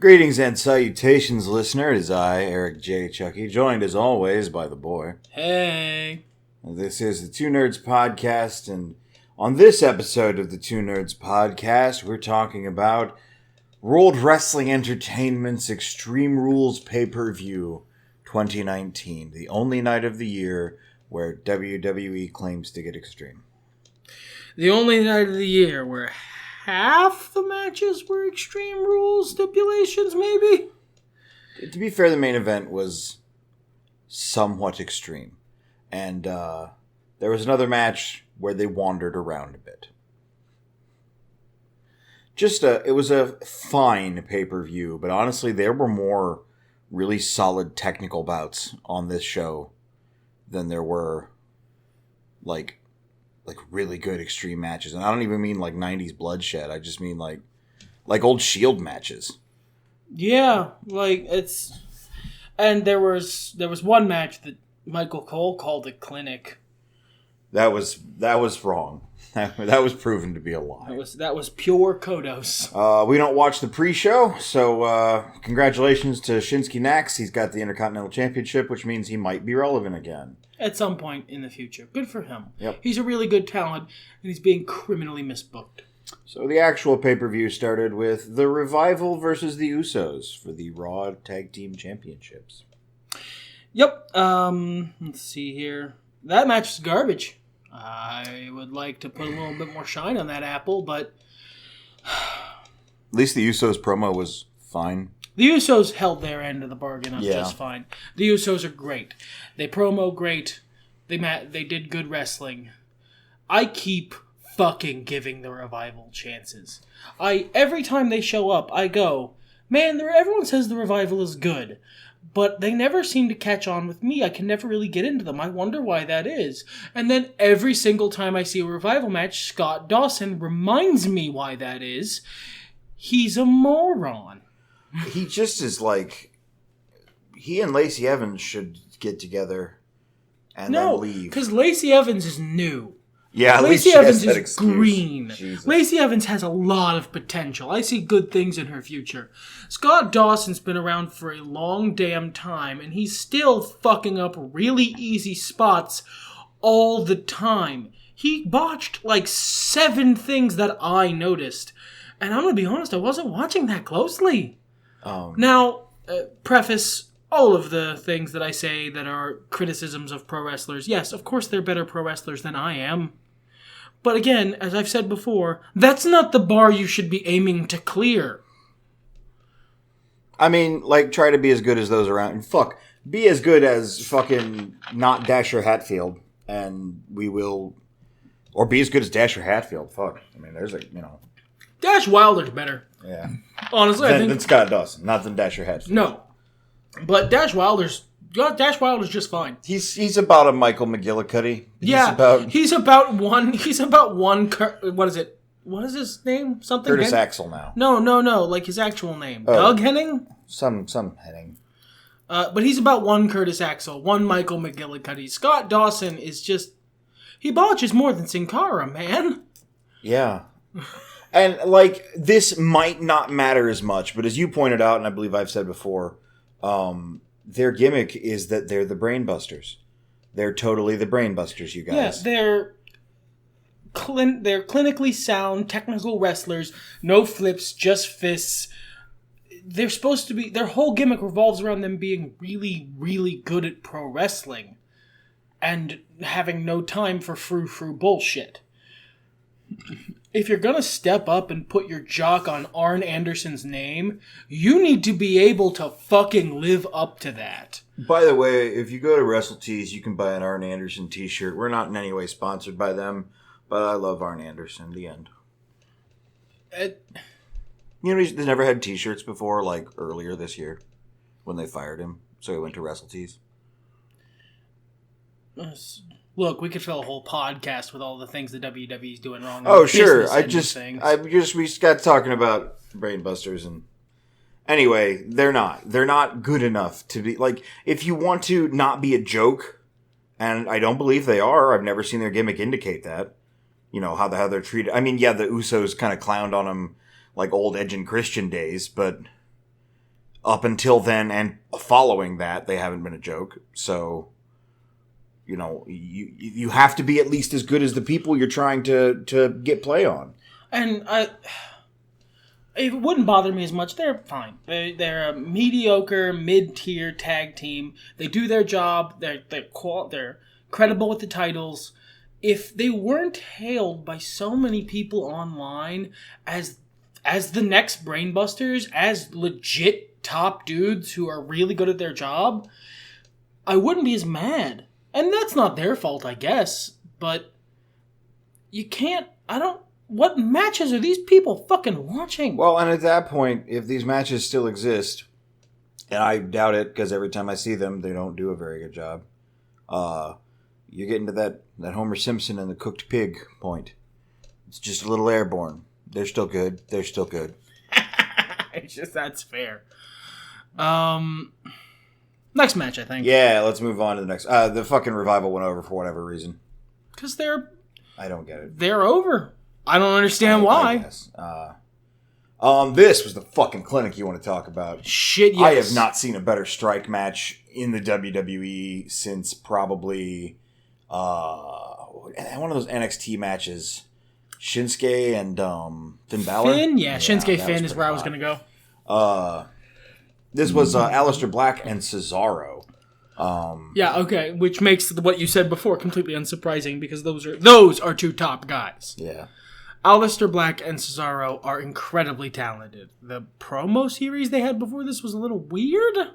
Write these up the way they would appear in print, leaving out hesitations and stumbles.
Greetings and salutations, listener. It is I, Eric J. Chucky, joined as always by the boy. Hey. This is the Two Nerds Podcast, and on this episode of the Two Nerds Podcast, we're talking about World Wrestling Entertainment's Extreme Rules Pay-Per-View 2019, the only night of the year where WWE claims to get extreme. The only night of the year where half the matches were Extreme Rules stipulations, maybe? To be fair, the main event was somewhat extreme. And there was another match where they wandered around a bit. It was a fine pay-per-view, but honestly, there were more really solid technical bouts on this show than there were, like really good extreme matches. And I don't even mean like 90s bloodshed. I just mean like old Shield matches. Yeah, and there was one match that Michael Cole called a clinic. That was wrong. That was proven to be a lie. That was pure Kodos. We don't watch the pre-show, so congratulations to Shinsuke Nax. He's got the Intercontinental Championship, which means he might be relevant again. At some point in the future. Good for him. Yep. He's a really good talent, and he's being criminally misbooked. So the actual pay-per-view started with The Revival versus the Usos for the Raw Tag Team Championships. Yep. Let's see here. That match is garbage. I would like to put a little bit more shine on that apple, but at least the Usos promo was fine. The Usos held their end of the bargain up just fine. The Usos are great. They promo great. They did good wrestling. I keep fucking giving the Revival chances. Every time they show up, I go, man, everyone says the Revival is good, but they never seem to catch on with me. I can never really get into them. I wonder why that is. And then every single time I see a Revival match, Scott Dawson reminds me why that is. He's a moron. He just is like... He and Lacey Evans should get together and then leave. No, because Lacey Evans is new. Yeah, Lacey Evans is green. Jesus. Lacey Evans has a lot of potential. I see good things in her future. Scott Dawson's been around for a long damn time, and he's still fucking up really easy spots all the time. He botched like 7 things that I noticed. And I'm going to be honest, I wasn't watching that closely. Now, preface all of the things that I say that are criticisms of pro wrestlers. Yes, of course they're better pro wrestlers than I am. But again, as I've said before, that's not the bar you should be aiming to clear. I mean, try to be as good as those around. And be as good as fucking not Dasher Hatfield. And we will... Or be as good as Dasher Hatfield. Fuck. I mean, there's Dash Wilder's better. Yeah. Honestly, I think... Than Scott Dawson, not than Dasher Hatfield. No. But Dash Wilder's just fine. He's about a Michael McGillicuddy. He's about one. What is it? What is his name? Something. Curtis Axel now. No. Like his actual name, Doug Henning. Some Henning. But he's about one Curtis Axel, one Michael McGillicuddy. Scott Dawson is just he botches more than Sin Cara, man. Yeah. And this might not matter as much, but as you pointed out, and I believe I've said before. Their gimmick is that they're the brainbusters. They're totally the brainbusters, you guys. Yeah, they're clinically sound, technical wrestlers. No flips, just fists. They're supposed to be... Their whole gimmick revolves around them being really, really good at pro wrestling. And having no time for frou-frou bullshit. If you're going to step up and put your jock on Arn Anderson's name, you need to be able to fucking live up to that. By the way, if you go to WrestleTees, you can buy an Arn Anderson t-shirt. We're not in any way sponsored by them, but I love Arn Anderson, the end. He's never had t-shirts before, earlier this year, when they fired him, so he went to WrestleTees. Look, we could fill a whole podcast with all the things the WWE's doing wrong. Oh, sure. We just got talking about brainbusters and anyway, they're not good enough to be if you want to not be a joke, and I don't believe they are. I've never seen their gimmick indicate that. How they're treated. I mean, yeah, the Usos kind of clowned on them like old Edge and Christian days, but up until then and following that, they haven't been a joke. So, you know, you have to be at least as good as the people you're trying to get play on. And it wouldn't bother me as much. They're fine. They're a mediocre, mid-tier tag team. They do their job. They're credible with the titles. If they weren't hailed by so many people online as the next brainbusters, as legit top dudes who are really good at their job, I wouldn't be as mad. And that's not their fault, I guess. But you can't... What matches are these people fucking watching? Well, and at that point, if these matches still exist, and I doubt it, because every time I see them, they don't do a very good job, you get into that Homer Simpson and the cooked pig point. It's just a little airborne. They're still good. They're still good. It's just, that's fair. Next match, I think. Yeah, let's move on to the next. The fucking Revival went over for whatever reason. Because I don't get it. They're over. I don't understand why. I guess. This was the fucking clinic you want to talk about. Shit, yes. I have not seen a better strike match in the WWE since probably one of those NXT matches. Shinsuke and Finn Balor? Finn? Yeah, Shinsuke Finn is where I was going to go. This was Aleister Black and Cesaro. Yeah, okay, which makes what you said before completely unsurprising because those are two top guys. Yeah. Aleister Black and Cesaro are incredibly talented. The promo series they had before this was a little weird. It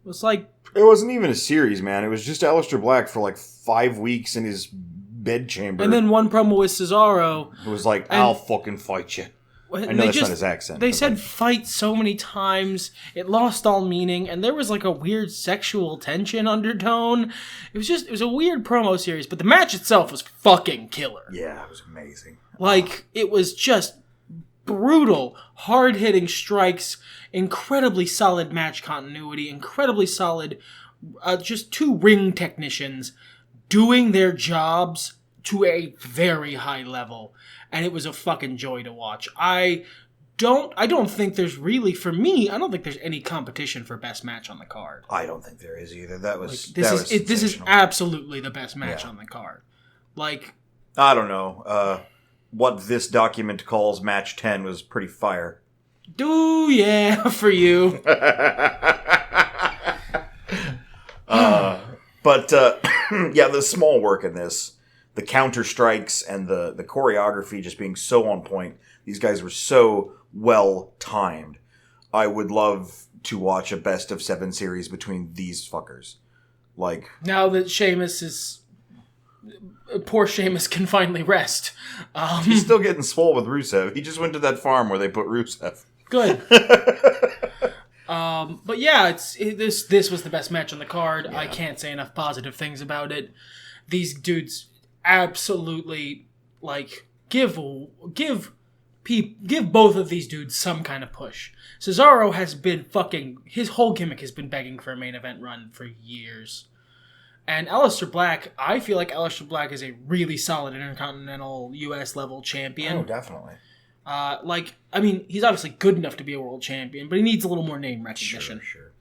was like... It wasn't even a series, man. It was just Aleister Black for like 5 weeks in his bedchamber. And then one promo with Cesaro. It was like, I'll fucking fight you. I know that's not his accent. They said fight so many times, it lost all meaning, and there was like a weird sexual tension undertone. It was a weird promo series, but the match itself was fucking killer. Yeah, it was amazing. Like, it was just brutal, hard-hitting strikes, incredibly solid match continuity, incredibly solid, just two ring technicians doing their jobs to a very high level. And it was a fucking joy to watch. I don't think there's really, for me, I don't think there's any competition for best match on the card. I don't think there is either. This is absolutely the best match on the card. Like, I don't know. What this document calls match 10 was pretty fire. Yeah, for you. But yeah, the small work in this, the counter strikes and the choreography just being so on point. These guys were so well timed. I would love to watch a best of 7 series between these fuckers. Like, now that poor Sheamus can finally rest. He's still getting swole with Rusev. He just went to that farm where they put Rusev. Good. But yeah, this was the best match on the card. Yeah. I can't say enough positive things about it. These dudes absolutely, like, give both of these dudes some kind of push. Cesaro has been his whole gimmick has been begging for a main event run for years. And Aleister Black, I feel like Aleister Black is a really solid Intercontinental US level champion. Oh, definitely. He's obviously good enough to be a world champion, but he needs a little more name recognition. Sure.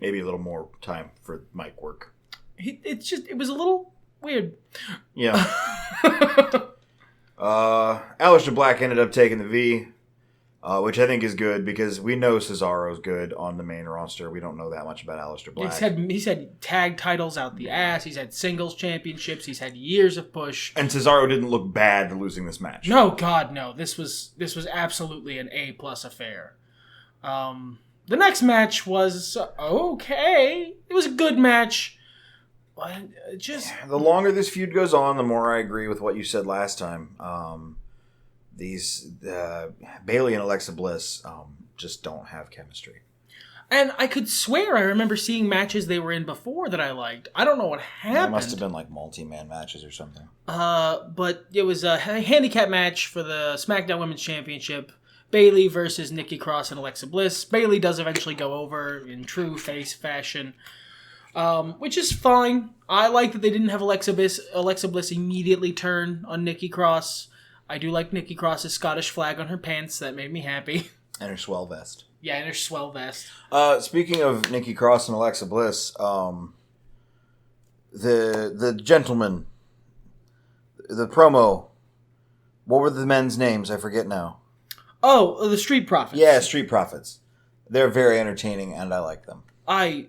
Maybe a little more time for mic work. It was a little weird. Yeah. Aleister Black ended up taking the V, which I think is good because we know Cesaro's good on the main roster. We don't know that much about Aleister Black. He's had tag titles out the ass. He's had singles championships. He's had years of push. And Cesaro didn't look bad losing this match. No, God, no. This was absolutely an A+ affair. The next match was okay. It was a good match. The longer this feud goes on, the more I agree with what you said last time. Bayley and Alexa Bliss just don't have chemistry. And I could swear I remember seeing matches they were in before that I liked. I don't know what happened. It must have been like multi-man matches or something. But it was a handicap match for the SmackDown Women's Championship. Bayley versus Nikki Cross and Alexa Bliss. Bayley does eventually go over in true face fashion. Which is fine. I like that they didn't have Alexa Bliss immediately turn on Nikki Cross. I do like Nikki Cross's Scottish flag on her pants. That made me happy. And her swell vest. Yeah, and her swell vest. Speaking of Nikki Cross and Alexa Bliss, the gentleman, the promo, what were the men's names? I forget now. Oh, the Street Profits. Yeah, Street Profits. They're very entertaining, and I like them. There's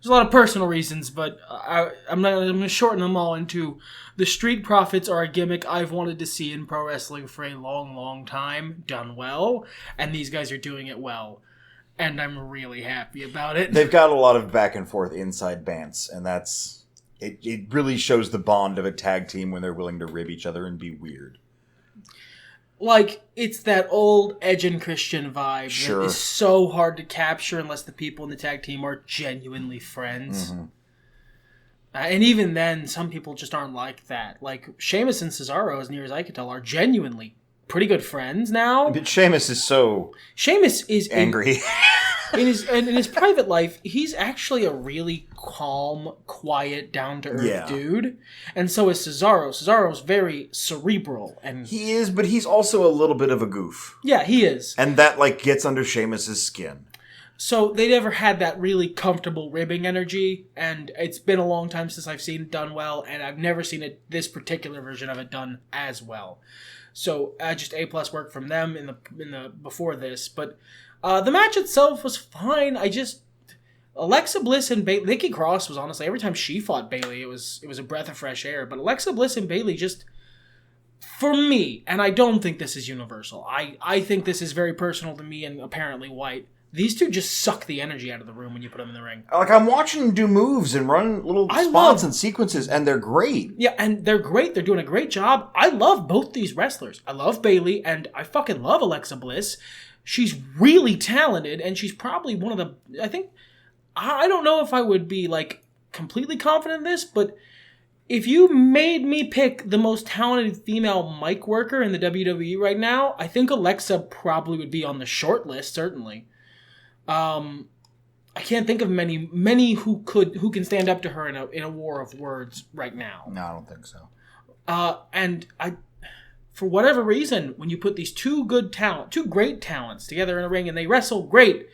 a lot of personal reasons, but I'm going to shorten them all into the Street Profits are a gimmick I've wanted to see in pro wrestling for a long, long time, done well, and these guys are doing it well, and I'm really happy about it. They've got a lot of back and forth inside bants, and it really shows the bond of a tag team when they're willing to rib each other and be weird. Like, it's that old Edge and Christian vibe Sure. that is so hard to capture unless the people in the tag team are genuinely friends. Mm-hmm. And even then, some people just aren't like that. Like, Sheamus and Cesaro, as near as I can tell, are genuinely pretty good friends now. But Sheamus is angry. In his private life, he's actually a really calm, quiet, down-to-earth dude. And so is Cesaro. Cesaro's very cerebral. And he is, but he's also a little bit of a goof. Yeah, he is. And that, gets under Sheamus's skin. So they never had that really comfortable ribbing energy, and it's been a long time since I've seen it done well, and I've never seen this particular version of it done as well. So just A+ work from them in the before this, but the match itself was fine. Alexa Bliss and Nikki Cross was honestly, every time she fought Bayley, it was a breath of fresh air. But Alexa Bliss and Bayley just, for me, and I don't think this is universal. I think this is very personal to me and apparently White. These two just suck the energy out of the room when you put them in the ring. I'm watching them do moves and run little spots and sequences, and they're great. Yeah, and they're great. They're doing a great job. I love both these wrestlers. I love Bayley, and I fucking love Alexa Bliss. She's really talented, and she's probably one of the... I don't know if I would be, completely confident in this, but if you made me pick the most talented female mic worker in the WWE right now, I think Alexa probably would be on the short list, certainly. I can't think of many who can stand up to her in a war of words right now. No, I don't think so. And for whatever reason, when you put these two great talents together in a ring and they wrestle great, it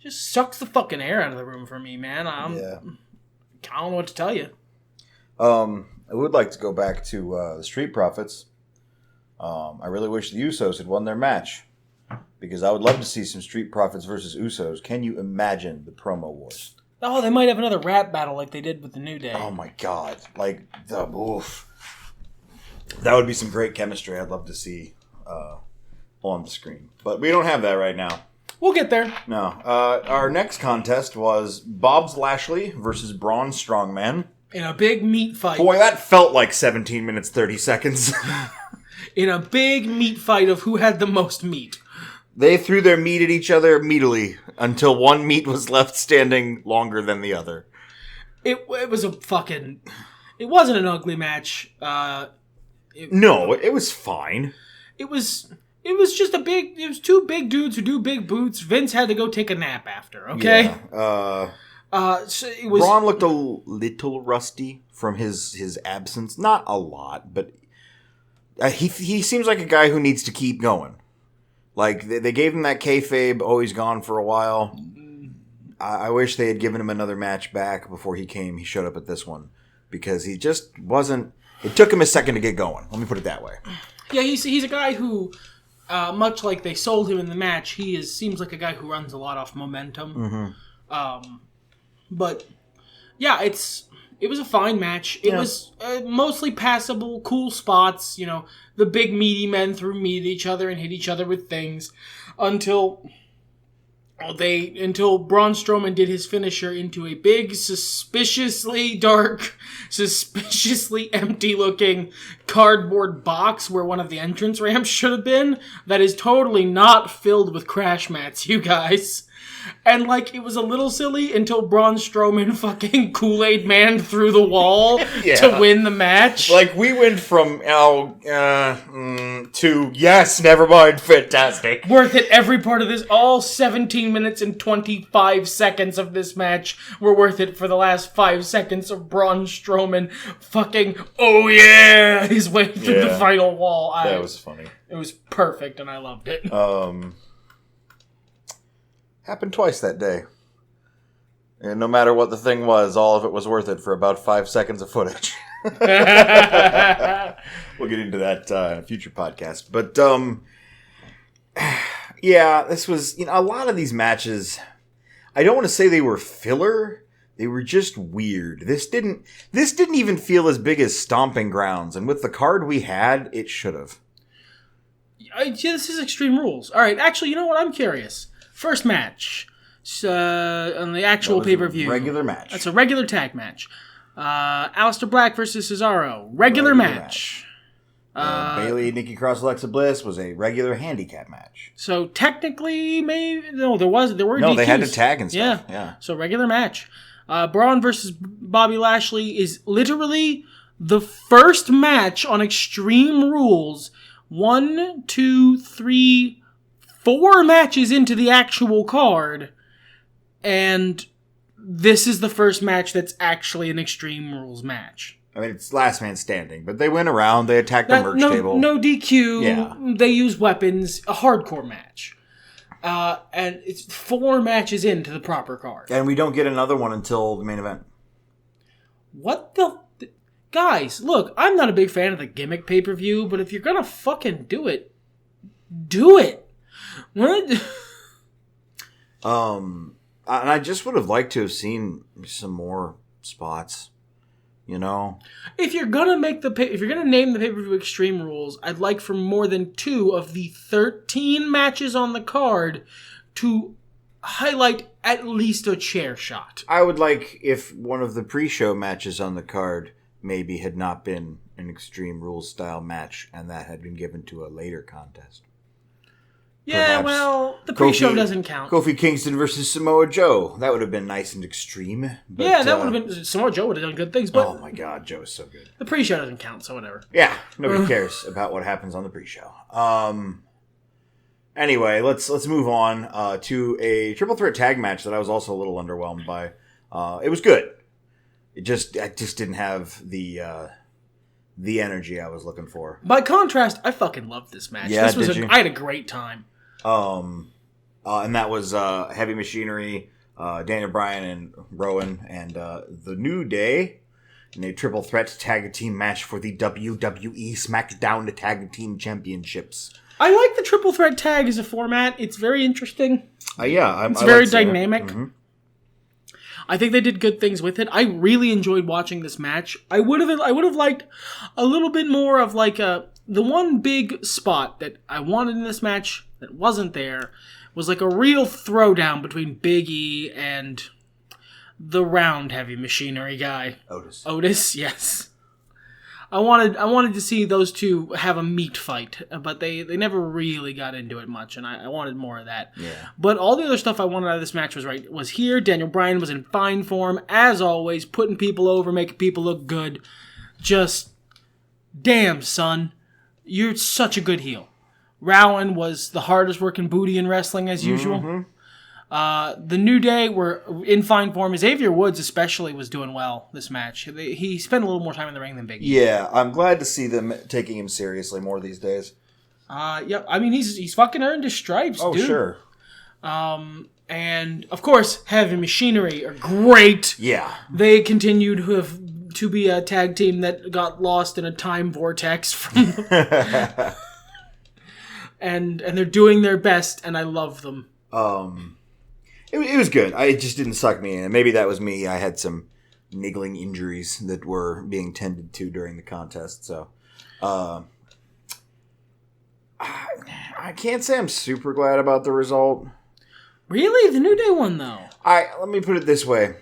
just sucks the fucking air out of the room for me, man. I don't know what to tell you. I would like to go back to the Street Profits. I really wish the Usos had won their match, because I would love to see some Street Profits versus Usos. Can you imagine the promo wars? Oh, they might have another rap battle like they did with the New Day. Oh my god. Oof. That would be some great chemistry I'd love to see on the screen. But we don't have that right now. We'll get there. No. Our next contest was Bob's Lashley versus Braun Strongman. In a big meat fight. Boy, that felt like 17 minutes, 30 seconds. In a big meat fight of who had the most meat. They threw their meat at each other meatily until one meat was left standing longer than the other. It wasn't an ugly match. It was fine. It was two big dudes who do big boots. Vince had to go take a nap after, okay? Yeah. So Braun looked a little rusty from his absence. Not a lot, but he seems like a guy who needs to keep going. They gave him that kayfabe, he's gone for a while. I wish they had given him another match back before he showed up at this one. Because he just wasn't... It took him a second to get going. Let me put it that way. Yeah, he's a guy who, much like they sold him in the match, seems like a guy who runs a lot off momentum. Mm-hmm. But, yeah, it was a fine match. It was mostly passable, cool spots. The big meaty men threw meat at each other and hit each other with things until Braun Strowman did his finisher into a big, suspiciously dark, suspiciously empty-looking cardboard box where one of the entrance ramps should have been. That is totally not filled with crash mats, you guys. And, it was a little silly until Braun Strowman fucking Kool-Aid Man through the wall to win the match. We went from, to, yes, never mind, fantastic. Worth it, every part of this, all 17 minutes and 25 seconds of this match were worth it for the last 5 seconds of Braun Strowman fucking, his way through the final wall. That was funny. It was perfect, and I loved it. Happened twice that day. And no matter what the thing was, all of it was worth it for about 5 seconds of footage. We'll get into that in a future podcast. But, yeah, this was, a lot of these matches, I don't want to say they were filler. They were just weird. This didn't even feel as big as Stomping Grounds. And with the card we had, it should have. This is Extreme Rules. All right, actually, you know what? I'm curious. First match. On the actual pay-per-view. Regular match. That's a regular tag match. Aleister Black versus Cesaro. Regular match. Bayley, Nikki Cross, Alexa Bliss was a regular handicap match. So technically, maybe there were no, DQs. They had to tag and stuff. Yeah. So regular match. Braun versus Bobby Lashley is literally the first match on Extreme Rules. 1, 2, 3, 4 matches into the actual card. And this is the first match that's actually an Extreme Rules match. I mean, it's last man standing, but they went around, they attacked the merch table. No DQ, They use weapons, a hardcore match. And it's 4 matches into the proper card. And we don't get another one until the main event. What the... Guys, look, I'm not a big fan of the gimmick pay-per-view, but if you're gonna fucking do it, do it. What? And I just would have liked to have seen some more spots, If you're gonna name the pay-per-view Extreme Rules, I'd like for more than 2 of the 13 matches on the card to highlight at least a chair shot. I would like if one of the pre-show matches on the card maybe had not been an Extreme Rules style match, and that had been given to a later contest. Yeah, well, the pre-show doesn't count. Kofi Kingston versus Samoa Joe. That would have been nice and extreme. But, yeah, that would have been... Samoa Joe would have done good things, but... Oh my god, Joe is so good. The pre-show doesn't count, so whatever. Yeah, nobody cares about what happens on the pre-show. Anyway, let's move on to a triple threat tag match that I was also a little underwhelmed by. It was good. I just didn't have the energy I was looking for. By contrast, I fucking loved this match. Yeah, I had a great time. And that was Heavy Machinery, Daniel Bryan and Rowan, and The New Day in a triple threat tag team match for the WWE SmackDown Tag Team Championships. I like the triple threat tag as a format. It's very interesting. It's very dynamic. Mm-hmm. I think they did good things with it. I really enjoyed watching this match. I would have liked a little bit more of the one big spot that I wanted in this match that wasn't there was a real throwdown between Big E and the round Heavy Machinery guy. Otis, yes. I wanted to see those two have a meat fight, but they never really got into it much, and I wanted more of that. Yeah. But all the other stuff I wanted out of this match was here. Daniel Bryan was in fine form, as always, putting people over, making people look good. Just, damn, son, you're such a good heel. Rowan was the hardest working booty in wrestling, as usual. Mm-hmm. The New Day were in fine form. Xavier Woods especially was doing well this match. He spent a little more time in the ring than Big E. Yeah, I'm glad to see them taking him seriously more these days. Yeah, I mean, he's fucking earned his stripes, dude. Oh, sure. And, of course, Heavy Machinery are great. Yeah. They continue to be a tag team that got lost in a time vortex from and they're doing their best, and I love them. It was good. It just didn't suck me in. Maybe that was me. I had some niggling injuries that were being tended to during the contest. So, I can't say I'm super glad about the result. Really? The New Day won, though. Let me put it this way.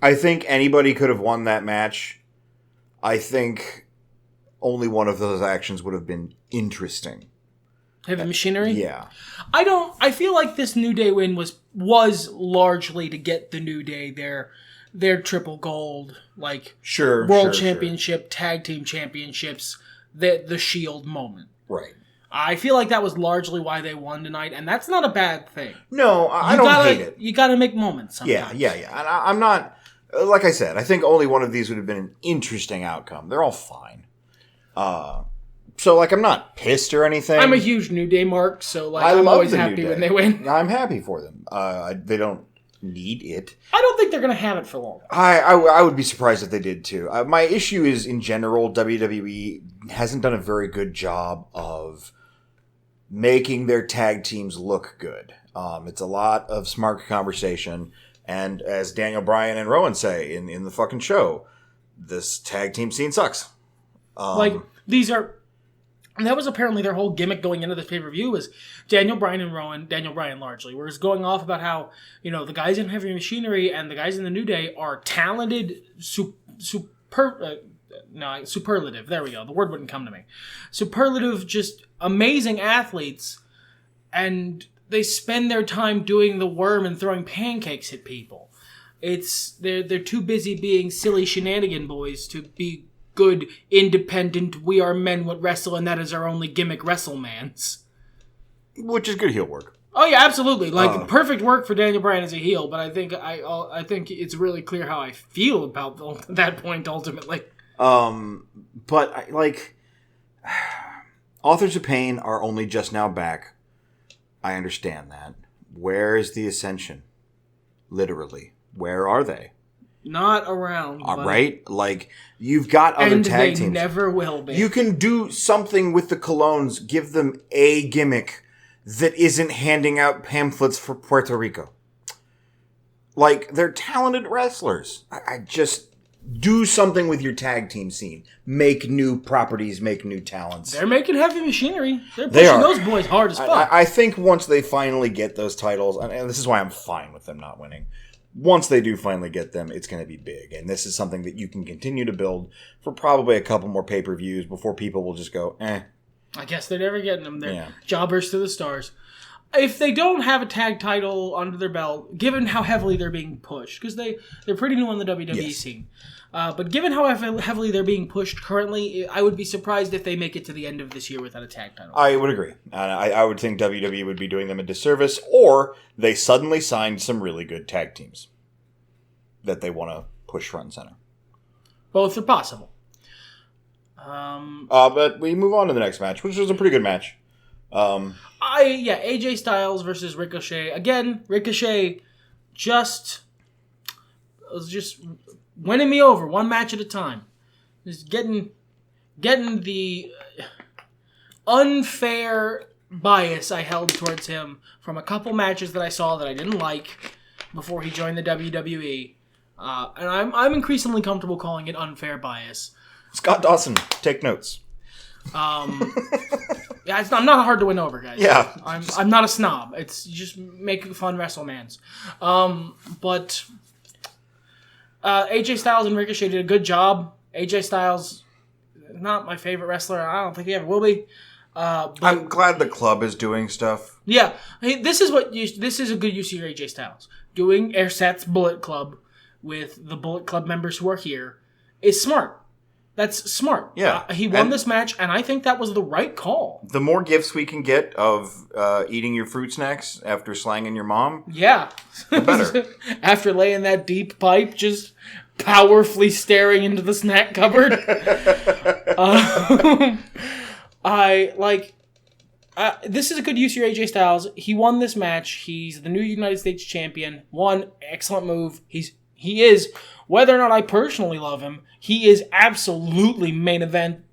I think anybody could have won that match. I think only one of those actions would have been interesting. Heavy Machinery? Yeah. I feel like this New Day win was largely to get the New Day their triple gold, World Championship, Tag Team Championships, the Shield moment. Right. I feel like that was largely why they won tonight, and that's not a bad thing. No, I don't hate it. You gotta make moments sometimes. Yeah. And I'm not, like I said, I think only one of these would have been an interesting outcome. They're all fine. So, like, I'm not pissed or anything. I'm a huge New Day mark, so like I'm always the happy New when Day. they win. I'm happy for them. They don't need it. I don't think they're going to have it for long. I would be surprised if they did too. My issue is, in general, WWE hasn't done a very good job of making their tag teams look good. It's a lot of smart conversation, and as Daniel Bryan and Rowan say in the fucking show, this tag team scene sucks. These are... And that was apparently their whole gimmick going into this pay-per-view was Daniel Bryan and Rowan, Daniel Bryan largely, was going off about how, the guys in Heavy Machinery and the guys in the New Day are talented, superlative, there we go, the word wouldn't come to me. Superlative, just amazing athletes, and they spend their time doing the worm and throwing pancakes at people. They're too busy being silly shenanigan boys to be good, independent, we are men what wrestle, and that is our only gimmick, WrestleMans. Which is good heel work. Oh yeah, absolutely. Perfect work for Daniel Bryan as a heel, but I think it's really clear how I feel about that point ultimately. But Authors of Pain are only just now back. I understand that. Where is the Ascension? Literally. Where are they? Not around. Right? You've got other tag teams. And they never will be. You can do something with the Colognes. Give them a gimmick that isn't handing out pamphlets for Puerto Rico. They're talented wrestlers. I just... do something with your tag team scene. Make new properties, make new talents. They're making Heavy Machinery. They're pushing those boys hard as fuck. I think once they finally get those titles, and this is why I'm fine with them not winning, once they do finally get them, it's going to be big. And this is something that you can continue to build for probably a couple more pay-per-views before people will just go, eh. I guess they're never getting them. They're jobbers to the stars. If they don't have a tag title under their belt, given how heavily they're being pushed, because they're pretty new on the WWE scene, but given how heavily they're being pushed currently, I would be surprised if they make it to the end of this year without a tag title. I would agree. I would think WWE would be doing them a disservice, or they suddenly signed some really good tag teams that they want to push front and center. Both are possible. But we move on to the next match, which was a pretty good match. AJ Styles versus Ricochet. Again, Ricochet was just winning me over one match at a time. Just getting the unfair bias I held towards him from a couple matches that I saw that I didn't like before he joined the WWE. And I'm increasingly comfortable calling it unfair bias. Scott Dawson, take notes. Yeah, I'm not hard to win over, guys. Yeah. I'm not a snob. It's just make fun WrestleMans. But AJ Styles and Ricochet did a good job. AJ Styles, not my favorite wrestler. I don't think he ever will be. I'm glad the club is doing stuff. Yeah, this is a good use of your AJ Styles. Doing Ersatz Bullet Club with the Bullet Club members who are here is smart. That's smart. Yeah. He won this match, and I think that was the right call. The more gifts we can get of eating your fruit snacks after slanging your mom, yeah, the better. After laying that deep pipe, just powerfully staring into the snack cupboard. This is a good use of your AJ Styles. He won this match. He's the new United States champion. One excellent move. He is, whether or not I personally love him, he is absolutely main event,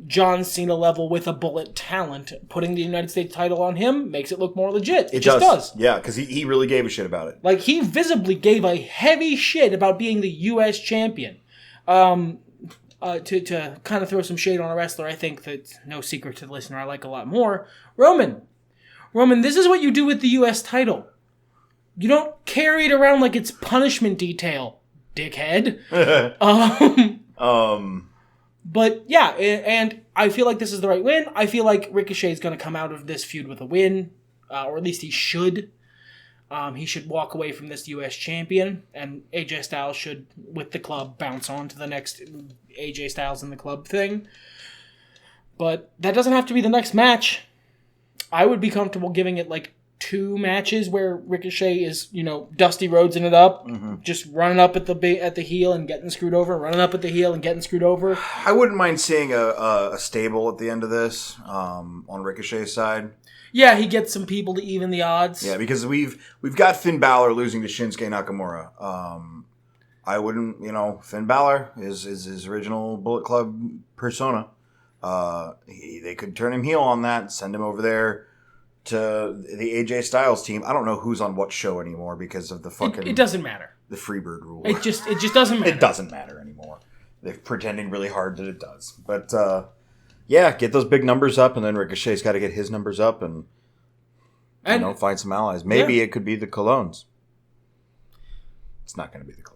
John Cena level with a bullet talent. Putting the United States title on him makes it look more legit. It just does. Yeah, because he really gave a shit about it. He visibly gave a heavy shit about being the U.S. champion. To kind of throw some shade on a wrestler, I think that's no secret to the listener I like a lot more. Roman, this is what you do with the U.S. title. You don't carry it around like it's punishment detail, dickhead. But yeah, and I feel like this is the right win. I feel like Ricochet is going to come out of this feud with a win, or at least he should. He should walk away from this U.S. champion, and AJ Styles should, with the club, bounce on to the next AJ Styles in the club thing. But that doesn't have to be the next match. I would be comfortable giving it 2 matches where Ricochet is, Dusty Rhodesing it up, just running up at the heel and getting screwed over, running up at the heel and getting screwed over. I wouldn't mind seeing a stable at the end of this on Ricochet's side. Yeah, he gets some people to even the odds. Yeah, because we've got Finn Balor losing to Shinsuke Nakamura. I wouldn't, Finn Balor is his original Bullet Club persona. They could turn him heel on that, send him over there to the AJ Styles team. I don't know who's on what show anymore because of the fucking... It doesn't matter. The Freebird rule. It just doesn't matter. It doesn't matter anymore. They're pretending really hard that it does. But, yeah, get those big numbers up, and then Ricochet's got to get his numbers up and find some allies. Maybe it could be the Colognes. It's not going to be the Colognes.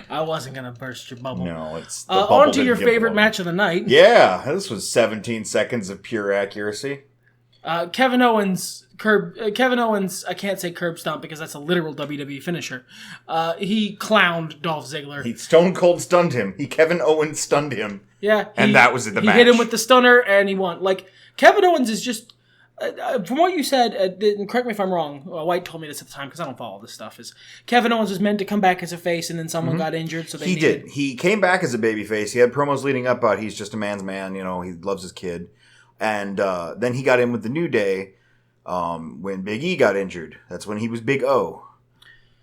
I wasn't going to burst your bubble. No, it's on to your favorite match of the night. Yeah, this was 17 seconds of pure accuracy. Kevin Owens, I can't say curb stomp because that's a literal WWE finisher. He clowned Dolph Ziggler. He Stone Cold stunned him. Kevin Owens stunned him. Yeah. And that was the match. He hit him with the stunner and he won. Like, Kevin Owens is just... from what you said, and correct me if I'm wrong, White told me this at the time because I don't follow this stuff, is Kevin Owens was meant to come back as a face and then someone got injured, so He did. He came back as a babyface. He had promos leading up about he's just a man's man, he loves his kid. And then he got in with the New Day when Big E got injured. That's when he was Big O.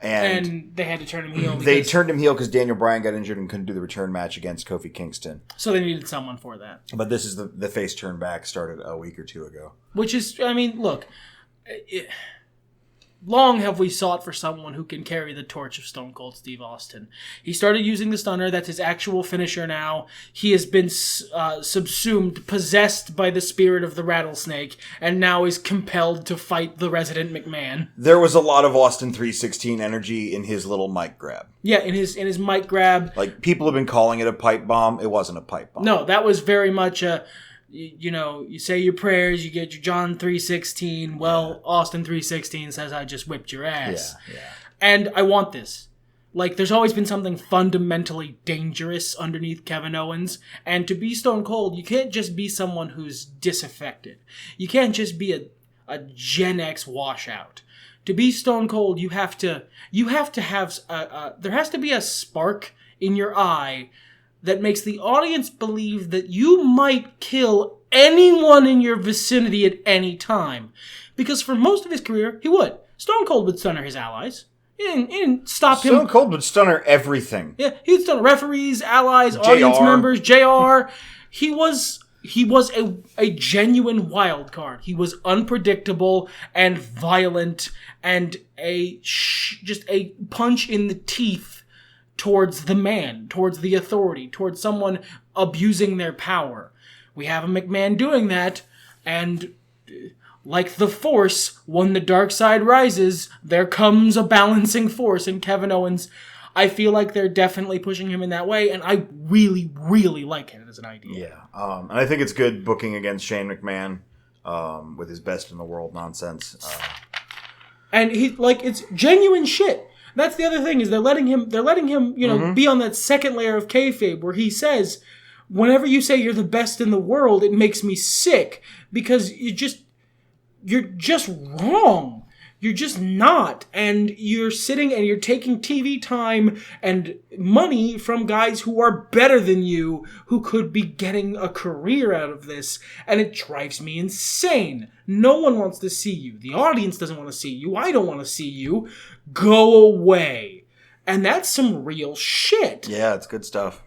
And they had to turn him heel. They turned him heel because Daniel Bryan got injured and couldn't do the return match against Kofi Kingston. So they needed someone for that. But this is the face turn back started a week or 2 ago. Which is, look, long have we sought for someone who can carry the torch of Stone Cold Steve Austin. He started using the stunner. That's his actual finisher now. He has been subsumed, possessed by the spirit of the rattlesnake, and now is compelled to fight the resident McMahon. There was a lot of Austin 316 energy in his little mic grab. Yeah, in his mic grab. Like, people have been calling it a pipe bomb. It wasn't a pipe bomb. No, that was very much a... you say your prayers, you get your John 3:16. Well, Austin 3:16 says I just whipped your ass. Yeah. And I want this. Like, there's always been something fundamentally dangerous underneath Kevin Owens. And to be Stone Cold, you can't just be someone who's disaffected. You can't just be a Gen X washout. To be Stone Cold, you have to have there has to be a spark in your eye that makes the audience believe that you might kill anyone in your vicinity at any time. Because for most of his career, he would. Stone Cold would stunner his allies. He didn't stop him. Stone Cold would stunner everything. Yeah, he'd stunner referees, allies, audience members, JR. He was a genuine wild card. He was unpredictable and violent and just a punch in the teeth towards the man, towards the authority, towards someone abusing their power. We have a McMahon doing that, and like the Force, when the dark side rises, there comes a balancing force in Kevin Owens. I feel like they're definitely pushing him in that way, and I really, really like it as an idea. Yeah, and I think it's good booking against Shane McMahon with his best in the world nonsense. And it's genuine shit. That's the other thing, is they're letting him, be on that second layer of kayfabe where he says, whenever you say you're the best in the world, it makes me sick because you're just wrong. You're just not. And you're sitting and you're taking TV time and money from guys who are better than you, who could be getting a career out of this. And it drives me insane. No one wants to see you. The audience doesn't want to see you. I don't want to see you. Go away. And that's some real shit. Yeah, it's good stuff.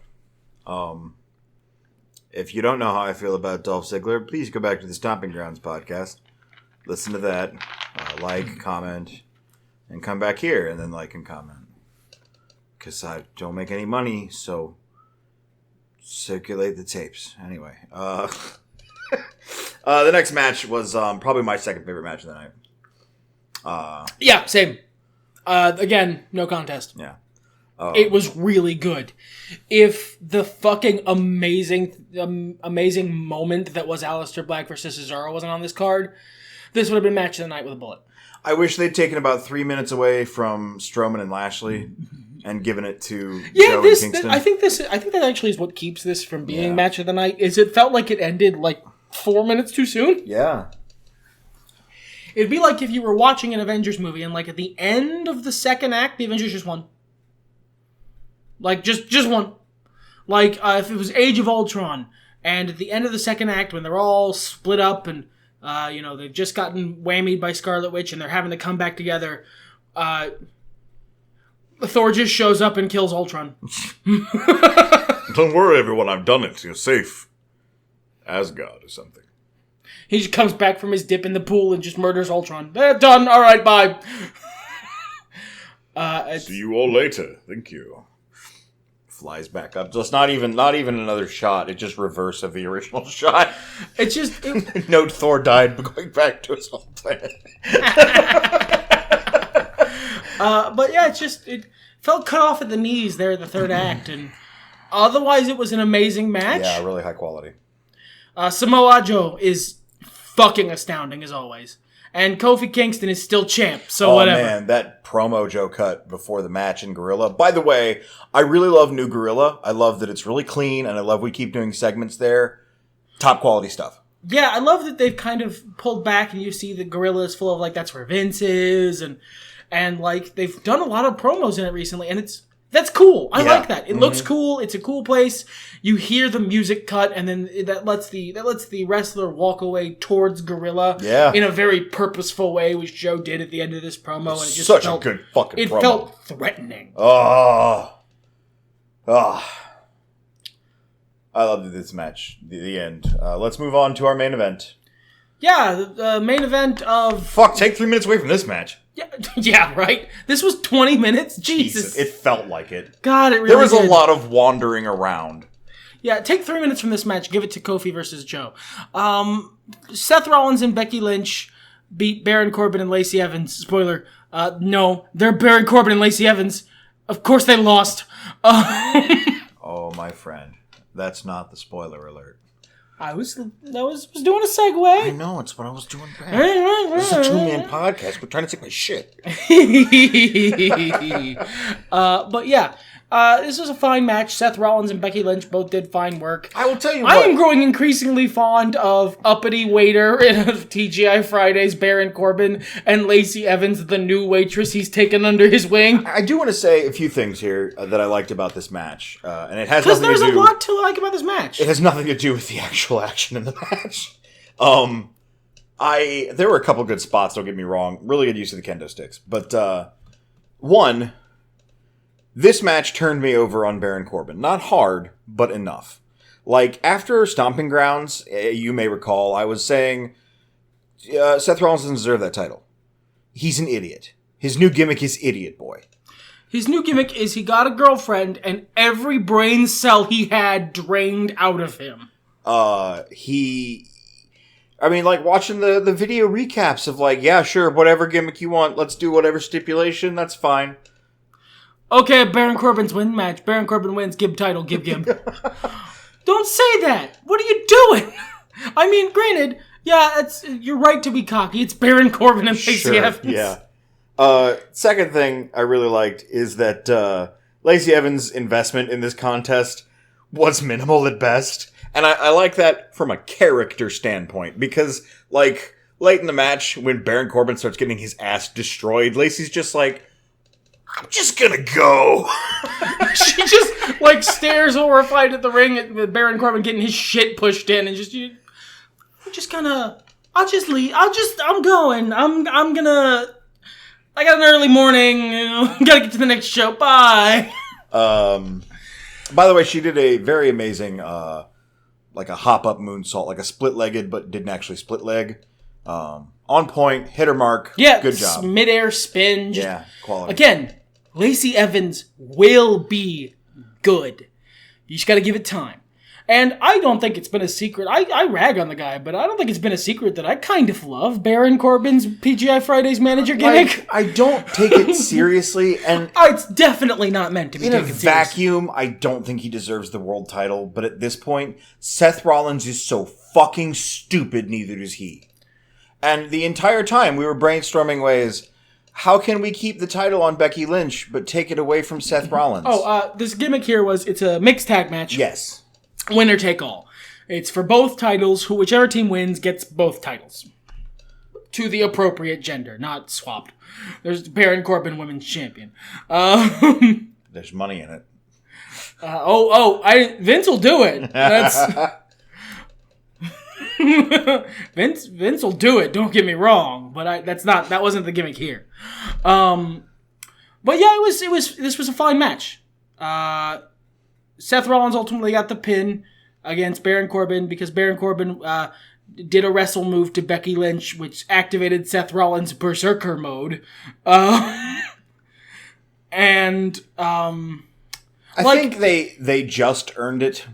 If you don't know how I feel about Dolph Ziggler, please go back to the Stomping Grounds podcast. Listen to that. Like, comment, and come back here and then like and comment. Because I don't make any money, so circulate the tapes. Anyway. The next match was probably my second favorite match of the night. Yeah, same. Again, no contest. Yeah. It was really good. If the fucking amazing moment that was Aleister Black versus Cesaro wasn't on this card, this would have been match of the night with a bullet. I wish they'd taken about 3 minutes away from Strowman and Lashley and given it to Joe and Kingston. I think that actually is what keeps this from being match of the night. Is it felt like it ended like 4 minutes too soon? Yeah. It'd be like if you were watching an Avengers movie and like at the end of the second act, the Avengers just won. Like just won. Like if it was Age of Ultron and at the end of the second act when they're all split up and they've just gotten whammied by Scarlet Witch and they're having to come back together, Thor just shows up and kills Ultron. Don't worry, everyone. I've done it. You're safe. Asgard or something. He just comes back from his dip in the pool and just murders Ultron. Done. All right, bye. See you all later. Thank you. Flies back up. Just not even another shot. It's just reverse of the original shot. It's just... Note Thor died going back to his home planet. But yeah, it felt cut off at the knees there in the third act, and otherwise it was an amazing match. Yeah, really high quality. Samoa Joe is fucking astounding as always, and Kofi Kingston is still champ. So whatever. Oh man, that promo Joe cut before the match in Gorilla. By the way, I really love New Gorilla. I love that it's really clean, and I love we keep doing segments there. Top quality stuff. Yeah, I love that they've kind of pulled back, and you see the Gorilla is full of like that's where Vince is, and like they've done a lot of promos in it recently, and that's cool. I like that. It looks cool. It's a cool place. You hear the music cut, and then that lets the wrestler walk away towards Gorilla in a very purposeful way, which Joe did at the end of this promo. And it just such a good fucking promo. It felt threatening. I loved this match. The end. Let's move on to our main event. Yeah, the main event of... Fuck, take 3 minutes away from this match. Yeah, right? This was 20 minutes? Jesus. It felt like it. God, it really There was did. a lot of wandering around. Yeah, take 3 minutes from this match. Give it to Kofi versus Joe. Seth Rollins and Becky Lynch beat Baron Corbin and Lacey Evans. Spoiler. No, they're Baron Corbin and Lacey Evans. Of course they lost. Oh, my friend. That's not the spoiler alert. I was doing a segue. I know, it's what I was doing back. This is a two-man podcast. We're trying to take my shit. But yeah, this was a fine match. Seth Rollins and Becky Lynch both did fine work. I will tell you what. I am growing increasingly fond of uppity waiter in TGI Fridays, Baron Corbin, and Lacey Evans, the new waitress he's taken under his wing. I do want to say a few things here that I liked about this match. And it has because nothing to do... there's a lot to like about this match. It has nothing to do with the actual action in the match. There were a couple good spots, don't get me wrong. Really good use of the kendo sticks. But, one... This match turned me over on Baron Corbin. Not hard, but enough. Like, after Stomping Grounds, you may recall, I was saying, Seth Rollins doesn't deserve that title. He's an idiot. His new gimmick is Idiot Boy. His new gimmick is he got a girlfriend, and every brain cell he had drained out of him. Like, watching the video recaps of, like, yeah, sure, whatever gimmick you want, let's do whatever stipulation, that's fine. Okay, Baron Corbin's win match. Baron Corbin wins. Give title. Give. Don't say that. What are you doing? I mean, granted, yeah, you're right to be cocky. It's Baron Corbin and Lacey Evans. Yeah. Second thing I really liked is that Lacey Evans' investment in this contest was minimal at best. And I like that from a character standpoint. Because, like, late in the match, when Baron Corbin starts getting his ass destroyed, Lacey's just like... I'm just gonna go. She just, like, stares horrified at the ring with Baron Corbin getting his shit pushed in and I'll just leave. I'm going. I got an early morning, gotta get to the next show. Bye. By the way, she did a very amazing, like a hop-up moonsault, like a split-legged, but didn't actually split-leg. On point, hit her mark. Yeah, good job. Mid-air spin. Quality. Again, Lacey Evans will be good. You just got to give it time. And I don't think it's been a secret. I rag on the guy, but I don't think it's been a secret that I kind of love Baron Corbin's PGI Fridays manager gimmick. Like, I don't take it seriously, and it's definitely not meant to be taken seriously. In a vacuum, I don't think he deserves the world title, but at this point, Seth Rollins is so fucking stupid, neither does he. And the entire time, we were brainstorming ways... How can we keep the title on Becky Lynch, but take it away from Seth Rollins? This gimmick here it's a mixed tag match. Yes. Winner take all. It's for both titles. Whichever team wins gets both titles. to the appropriate gender, not swapped. There's Baron Corbin Women's Champion. There's money in it. Vince will do it. That's Vince will do it. Don't get me wrong, but that wasn't the gimmick here. But yeah, this was a fine match. Seth Rollins ultimately got the pin against Baron Corbin because Baron Corbin did a wrestle move to Becky Lynch, which activated Seth Rollins' Berserker mode. I think they just earned it.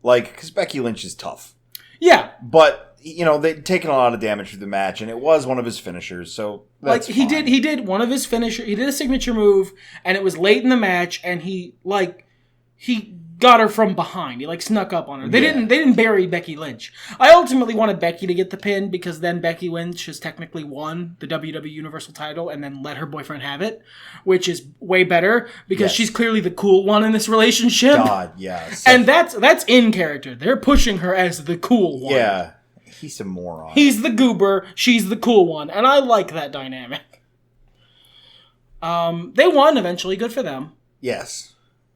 Because Becky Lynch is tough. Yeah. But, they'd taken a lot of damage through the match, and it was one of his finishers, so that's fine. He did one of his finisher. He did a signature move, and it was late in the match, and he got her from behind. He snuck up on her. They didn't bury Becky Lynch. I ultimately wanted Becky to get the pin because then Becky Lynch has technically won the WWE Universal title and then let her boyfriend have it, which is way better because she's clearly the cool one in this relationship. God, yes. And that's in character. They're pushing her as the cool one. Yeah. He's a moron. He's the goober, she's the cool one, and I like that dynamic. They won eventually, good for them. Yes.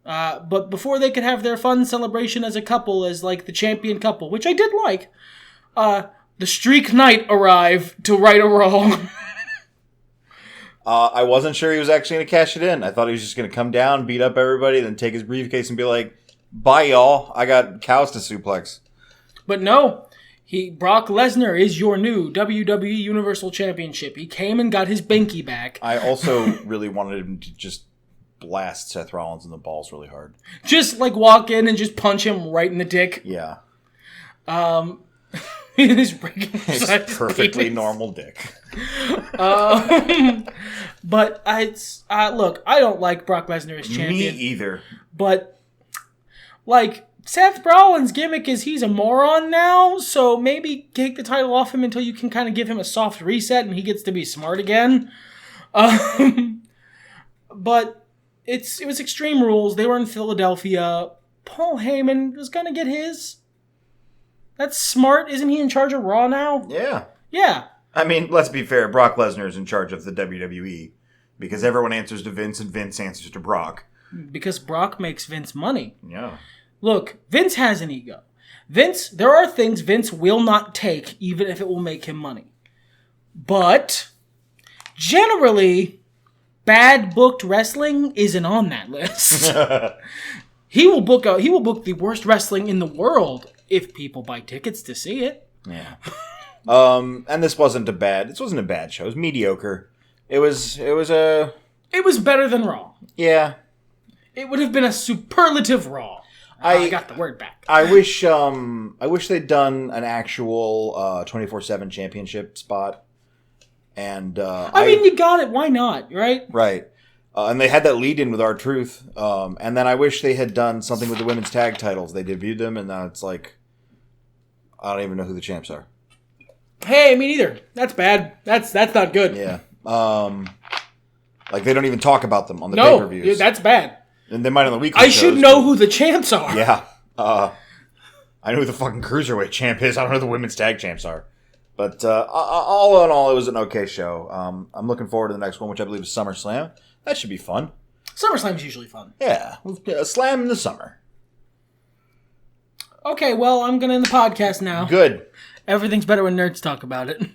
But before they could have their fun celebration as a couple, as the champion couple, which I did like, the Streak Knight arrived to right a wrong. I wasn't sure he was actually going to cash it in. I thought he was just going to come down, beat up everybody, then take his briefcase and be like, "Bye, y'all. I got cows to suplex." But no. Brock Lesnar is your new WWE Universal Championship. He came and got his binky back. I also really wanted him to just blast Seth Rollins in the balls really hard. Just walk in and just punch him right in the dick. Yeah. His perfectly normal dick. But look, I don't like Brock Lesnar as champion. Me either. But Seth Rollins' gimmick is he's a moron now, so maybe take the title off him until you can kind of give him a soft reset and he gets to be smart again. But it was Extreme Rules. They were in Philadelphia. Paul Heyman was going to get his. That's smart. Isn't he in charge of Raw now? Yeah. Yeah. I mean, let's be fair. Brock Lesnar is in charge of the WWE because everyone answers to Vince and Vince answers to Brock. Because Brock makes Vince money. Yeah. Look, Vince has an ego. There are things Vince will not take, even if it will make him money. But, generally, bad booked wrestling isn't on that list. He will book the worst wrestling in the world if people buy tickets to see it. Yeah. And this wasn't a bad show. It was mediocre. It was better than Raw. Yeah. It would have been a superlative Raw. I got the word back. I wish they'd done an actual 24/7 championship spot. And I mean, you got it. Why not? Right? Right. And they had that lead in with R-Truth. And then I wish they had done something with the women's tag titles. They debuted them, and now it's I don't even know who the champs are. Hey, me neither. That's bad. That's not good. Yeah. They don't even talk about them on the pay-per-views. No, that's bad. And they might on the weekly shows. I should know who the champs are. Yeah. I know who the fucking Cruiserweight champ is. I don't know who the women's tag champs are. But all in all, it was an okay show. I'm looking forward to the next one, which I believe is SummerSlam. That should be fun. SummerSlam is usually fun. Yeah. A slam in the summer. Okay, well, I'm going to end the podcast now. Good. Everything's better when nerds talk about it.